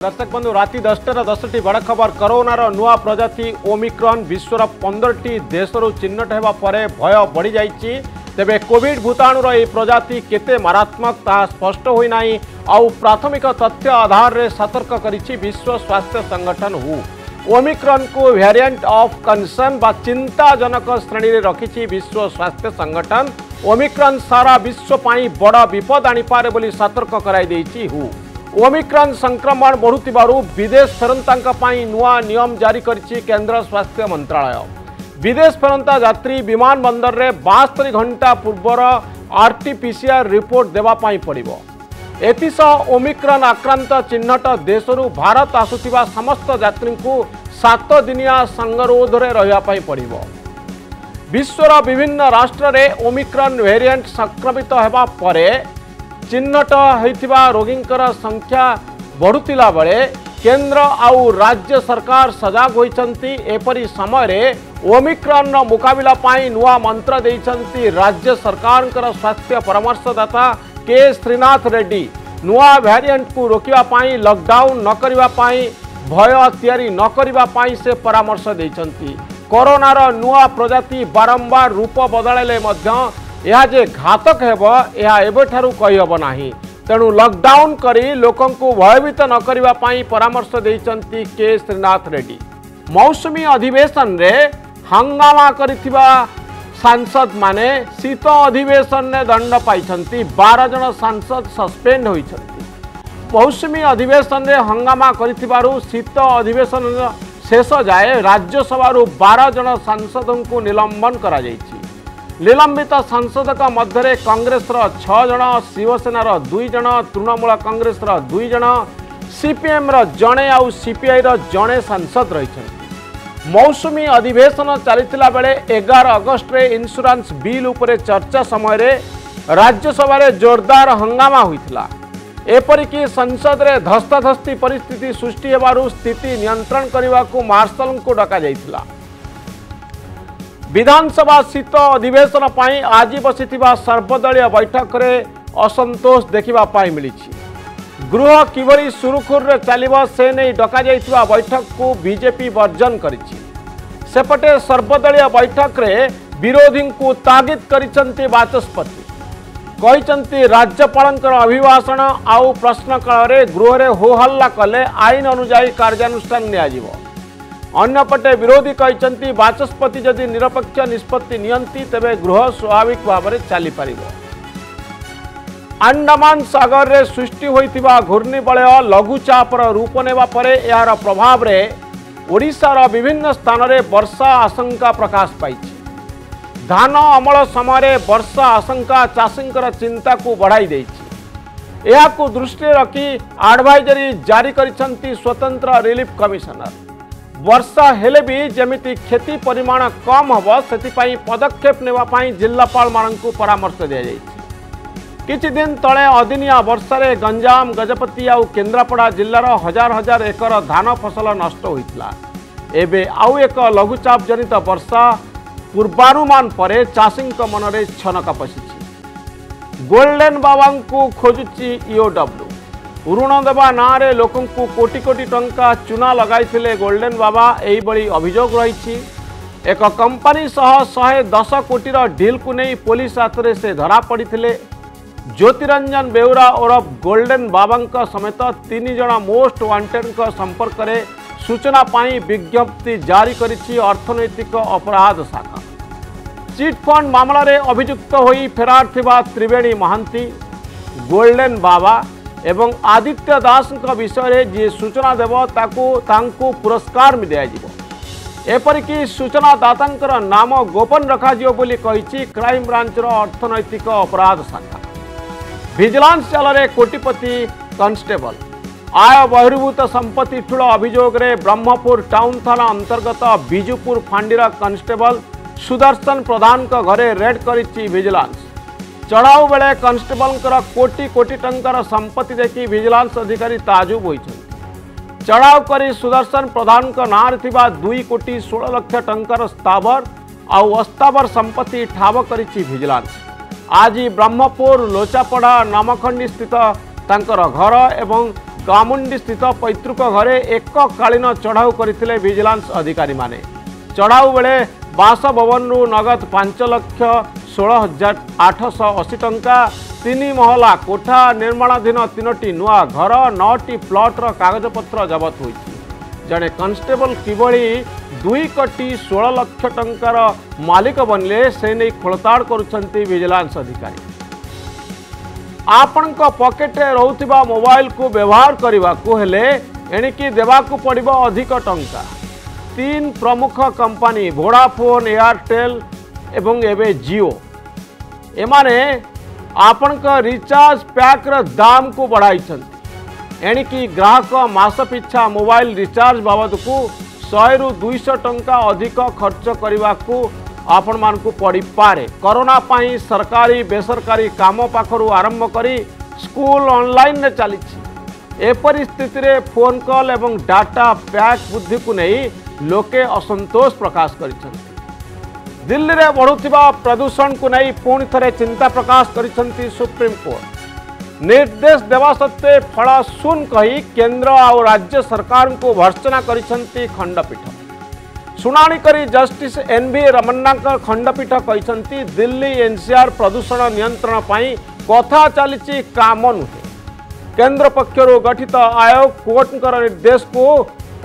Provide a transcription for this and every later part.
दर्शक बंधु राति 10टी बड़ खबर कोरोनार नुआ प्रजाति ओमिक्रॉन विश्वर 15टी देशरू चिन्हट होगा पर भय बढ़ी जाइए। तेबे कोविड भूताणुर यह प्रजाति केते मारात्मक ता स्पष्ट होना आउ प्राथमिक तथ्य आधार रे सतर्क करिछि विश्व स्वास्थ्य संगठन हु। ओमिक्रॉन को वेरिएंट ऑफ कंसर्न बा चिंताजनक श्रेणी रे रखिछि विश्व स्वास्थ्य संगठन। ओमिक्रॉन सारा विश्व पाई बड़ विपद आनिपारे बोली सतर्क कराई देछि हु। ओमिक्रॉन संक्रमण बढ़ुतिबारु विदेश फेरंतांका पाई नुआ नियम जारी करिछि केंद्र स्वास्थ्य मंत्रालय। विदेश फेरंता यात्री विमान बंदर रे 72 घंटा पूर्वर आरटीपीसीआर रिपोर्ट देवा पाई पड़िबो। एथिसह ओमिक्रॉन आक्रांत चिन्हट देशरू भारत आसुथिबा समस्त यात्री को 7 दिनिया संगरोध रे रहिया पाई पड़िबो। विश्वर विभिन्न राष्ट्र रे ओमिक्रॉन वेरिएंट संक्रमित हेबा परे चिन्हट होइथिबा रोगींकर संख्या बढ़ुतिला बेले केंद्र आउ राज्य सरकार सजाग होइचंती। एपरी समय रे ओमिक्रॉन मुकाबला पाई नुआ मंत्र देइचंती राज्य सरकार स्वास्थ्य परामर्शदाता के श्रीनाथ रेड्डी। नुआ वेरिएंट को रोकिबा पाई लॉकडाउन न करिबा पाई भय तैयारी न करिबा पाई से परामर्श देइचंती। कोरोनार नुआ प्रजाति बारंबार रूप बदलले मध्य यह जे घातक हेबो यह एबेठारु कहि हेबो नाही। तेणु लॉकडाउन करी लोकं को भयभीत न करिबा पाई परामर्श देइचंती के श्रीनाथ रेड्डी। मौसुमी अधिवेशन रे हंगामा करिथिबा सांसद माने शीत अधिवेशन ने दंड पाइछंती। 12 जन सांसद सस्पेंड होइछंती। मौसुमी अधिवेशन रे हंगामा करिथिबारु शीत अधिवेशन शेष जाए राज्यसभा 12 जन सांसदों को निलंबन करा जाइछि। निलंबित सांसद मध्य कांग्रेस 6 जन, शिवसेनार 2 जन, तृणमूल कांग्रेस 2 जन, सीपीएम जड़े आउ सीपीआई जड़े सांसद रही। मौसुमी अधिवेशन चलता बेले 11 अगस्ट रे इंश्योरेंस बिल उपरे चर्चा समय रे राज्यसभा रे जोरदार हंगामा होइथिला। एपरिकी संसद रे धस्ताधस्ती परिस्थिति सृष्टि हेबारु स्थिति नियंत्रण करने को मार्शल को डका जाइथिला। विधानसभा शीत अधिवेशन पाई आज बसिथिबा सर्वदलीय बैठक रे असंतोष देखिबा पाई मिलिछि। गृह किभली सुरुखुर रे चलिबो से नै डका जाइथिबा बैठक को बीजेपी वर्जन करिछि। सेपटे सर्वदलीय बैठक रे विरोधी को तागिद करिसंती बाचस्पति। कहिसंती राज्यपालंकर अभिभाषण आउ प्रश्नकाल रे गृह रे हो हल्ला कले आईन अनुसार कार्यानुष्ठान नियाजिबो। अन्यपटे विरोधी कहते बाचस्पति जदि निरपेक्ष निष्पत्ति नियंती तेबे गृह स्वाभाविक भाव में चली पारिबो। अंडमान सागर रे सृष्टि होइतिबा घूर्णिबलय लघुचापर रूप नेबा परे यार प्रभाव रे ओडिशार विभिन्न स्थान रे वर्षा आशंका प्रकाश पाइछि। धान अमल समय वर्षा आशंका चाषींकर चिंता को बढ़ाई देइछि। एहाकु दृष्टि रखी एडवाइजरी जारी करिसंती स्वतंत्र रिलीफ कमिशनर। वर्षा हेले भी जमिति क्षति परिमाण कम हम से पदक्षेप नेवाई जिलापाल मानू परामर्श दि जाए। किछि दिन तले अदिनिया वर्षा रे गंजाम गजपति आउ केन्द्रापड़ा जिलार हजार हजार एकर धान फसल नष्ट होइतिला। एबे आउ एक लघुचाप जनित वर्षा पूर्वानुमान परे चाषी मन में छनका पशिछि। गोल्डन बाबा को खोजुची ईओडब्ल्यू। ऋण देवा ना रे लोकं को कोटी कोटी टंका चुना लगाइथिले गोल्डन बाबा एही बड़ी अभियोग रही। एक कंपनी सह 110 कोटीर डील को नहीं पुलिस हाथ से धरा पड़े। ज्योतिरंजन बेउरा ओरफ गोल्डन बाबा समेत 3 जन मोस्ट वांटेड संपर्क में सूचना पाई विज्ञप्ति जारी करिछि अर्थनैतिक अपराध शाखा। चिटफंड मामला रे अभियुक्त होई फेरार थिबा त्रिवेणी महांती, गोल्डन बाबा एवं आदित्य दास विषय जी सूचना देव ताकू पुरस्कार में दिज्व। एपरिकी सूचनादाता नाम गोपन रखाजियो बोली कहिछि क्राइम ब्रांचर अर्थनैतिक अपराध शाखा। विजिलेंस जाल रे कोटिपति कांस्टेबल। आय बहिर्भूत संपत्ति ठूल अभियोग रे ब्रह्मपुर टाउन थाना अंतर्गत बिजुपुर फांडीर कांस्टेबल सुदर्शन प्रधान घरे रेड करिछि विजिलेंस। चढ़ाऊ बेले कांस्टेबल कोटी कोटी टंकार संपत्ति देखी विजिलेंस अधिकारी ताजुब होइछन्ति। चढ़ाऊ करी सुदर्शन प्रधान नार 2 कोटी 16 लक्ष टंकार स्थावर आउ अस्तावर संपत्ति ठाब करिछि विजिलेंस। आज ब्रह्मपुर लोचापड़ा नामखंडी स्थित तांकर घर एवं कामुंडी स्थित पैतृक घरे एककालीन चढ़ाऊ करथिले विजिलेंस अधिकारी माने। चढ़ाऊ बेले बासभवन नगद 5,16,880 टंका, 3 महला कोठा, निर्माणाधीन 3टी नुआ घर, 9टी प्लॉटर कागजपत्र जबत होइछि। जड़े कन्स्टेबल किभली 2 कोटी 16 लाख टंकार मालिक बनले से नहीं खोलताड़ करुछंती विजिलेंस अधिकारी। आपण पॉकेट रोथिबा मोबाइल को व्यवहार करने हेले एणिकी देवाकू पड़िबो अधिक टंका। 3 प्रमुख कंपनी वोडाफोन, एयरटेल एवं एवं जियो एमाने आपण रिचार्ज पैक दाम को बढ़ाई एणिकी ग्राहक मास पिछा मोबाइल रिचार्ज बाबद को 100 ରୁ 200 टंका अधिक खर्च करने को आपण मानकु पड़ी पारे। कोरोना पाई सरकारी बेसरकारी काम पाखरु आरंभ करी स्कूल ऑनलाइन ने चली परिस्थिति रे फोन कॉल एवं डाटा पैक बुद्धि को नहीं लोके असंतोष प्रकाश करिसंती। दिल्ली रे बढ़ुथिबा प्रदूषण को नहीं पुणी थरे चिंता प्रकाश करिसंती सुप्रीम कोर्ट। निर्देश देवा सत्वे फल शून कही केंद्र और राज्य सरकार को भर्त्सना करिसंती खंडपीठ। शुणाणी करी जस्टिस एनवी रमन्ना खंडपीठ कहते दिल्ली एनसीआर प्रदूषण नियंत्रण पाई कथा चली काम नुहे। केंद्र पक्षर गठित आयोग कोर्ट निर्देश को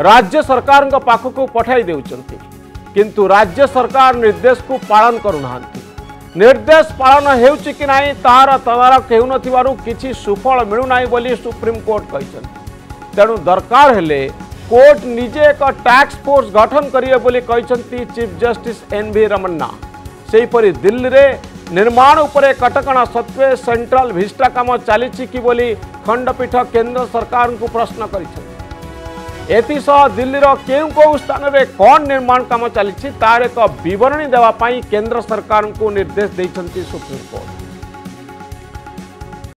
राज्य सरकार पाखक पठाई देउचंती, किंतु राज्य सरकार निर्देश को पालन करूना। निर्देश पालन हेउची कि नाही तार तदारक हेउ नथिबारु किछि सुफल मिलुनाई बोली सुप्रीम कोर्ट कहछन। तेणु दरकार हेले कोर्ट निजे एक टास्क फोर्स गठन करिए बोली कहछंती चीफ जस्टिस एनवी रमन्ना। सेहीपरि दिल्ली रे निर्माण उपरे कटकणा सत्वे सेंट्रल विस्टा काम चली कि बोली खंडपीठ केंद्र सरकार को प्रश्न करिछन। एतिसह दिल्ली केउ स्थान में कौन निर्माण काम चली तार एक विवरणी देवाई केंद्र सरकार को निर्देश देइछंती सुप्रीम कोर्ट।